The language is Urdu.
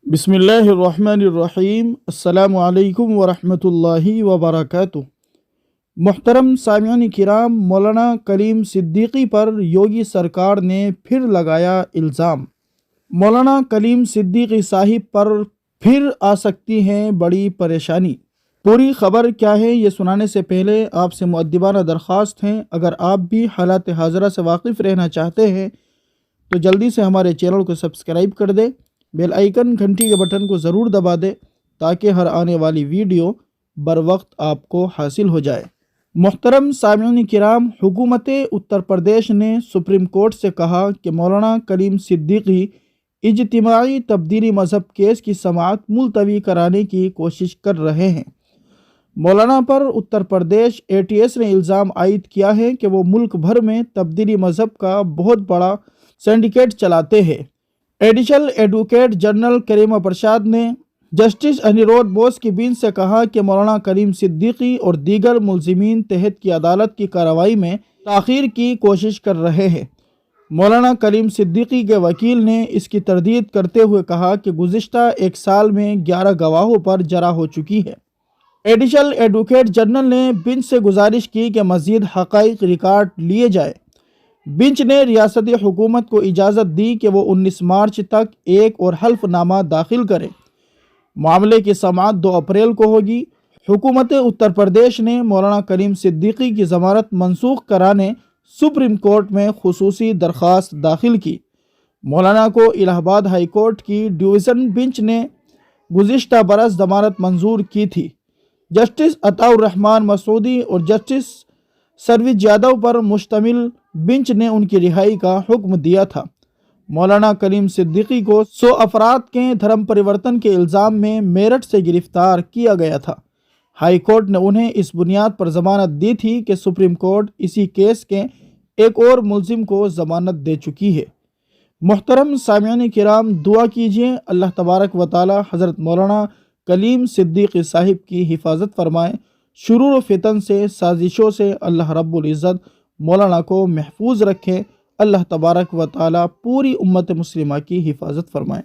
بسم اللہ الرحمن الرحیم۔ السلام علیکم ورحمۃ اللہ وبرکاتہ۔ محترم سامعین کرام، مولانا کلیم صدیقی پر یوگی سرکار نے پھر لگایا الزام۔ مولانا کلیم صدیقی صاحب پر پھر آ سکتی ہے بڑی پریشانی۔ پوری خبر کیا ہے یہ سنانے سے پہلے آپ سے مؤدبانہ درخواست ہے، اگر آپ بھی حالات حاضرہ سے واقف رہنا چاہتے ہیں تو جلدی سے ہمارے چینل کو سبسکرائب کر دیں، بیل آئیکن گھنٹی کے بٹن کو ضرور دبا دے تاکہ ہر آنے والی ویڈیو بر وقت آپ کو حاصل ہو جائے۔ محترم سامعین کرام، حکومت اتر پردیش نے سپریم کورٹ سے کہا کہ مولانا کلیم صدیقی اجتماعی تبدیلی مذہب کیس کی سماعت ملتوی کرانے کی کوشش کر رہے ہیں۔ مولانا پر اتر پردیش ATS نے الزام عائد کیا ہے کہ وہ ملک بھر میں تبدیلی مذہب کا بہت بڑا سینڈیکیٹ چلاتے ہیں۔ ایڈیشنل ایڈوکیٹ جنرل کریما پرساد نے جسٹس انیرودھ بوس کی بینچ سے کہا کہ مولانا کلیم صدیقی اور دیگر ملزمین تحت کی عدالت کی کارروائی میں تاخیر کی کوشش کر رہے ہیں۔ مولانا کلیم صدیقی کے وکیل نے اس کی تردید کرتے ہوئے کہا کہ گزشتہ ایک سال میں 11 گواہوں پر جرح ہو چکی ہے۔ ایڈیشنل ایڈوکیٹ جنرل نے بینچ سے گزارش کی کہ مزید حقائق ریکارڈ لیے جائے۔ بینچ نے ریاستی حکومت کو اجازت دی کہ وہ 19 مارچ تک ایک اور حلف نامہ داخل کرے۔ معاملے کی سماعت 2 اپریل کو ہوگی۔ حکومت اتر پردیش نے مولانا کلیم صدیقی کی ضمانت منسوخ کرانے سپریم کورٹ میں خصوصی درخواست داخل کی۔ مولانا کو الہ آباد ہائی کورٹ کی ڈویژن بینچ نے گزشتہ برس ضمانت منظور کی تھی۔ جسٹس عطاء الرحمان مسعودی اور جسٹس سروج یادو پر مشتمل بینچ نے ان کی رہائی کا حکم دیا تھا۔ مولانا کلیم صدیقی کو 100 افراد کے دھرم پریورتن کے الزام میں میرٹھ سے گرفتار کیا گیا تھا۔ ہائی کورٹ نے انہیں اس بنیاد پر ضمانت دی تھی کہ سپریم کورٹ اسی کیس کے ایک اور ملزم کو ضمانت دے چکی ہے۔ محترم سامعین کرام، دعا کیجیے اللہ تبارک و تعالی حضرت مولانا کلیم صدیقی صاحب کی حفاظت فرمائے، شرور و فتن سے، سازشوں سے اللہ رب العزت مولانا کو محفوظ رکھے۔ اللہ تبارک و تعالی پوری امت مسلمہ کی حفاظت فرمائے۔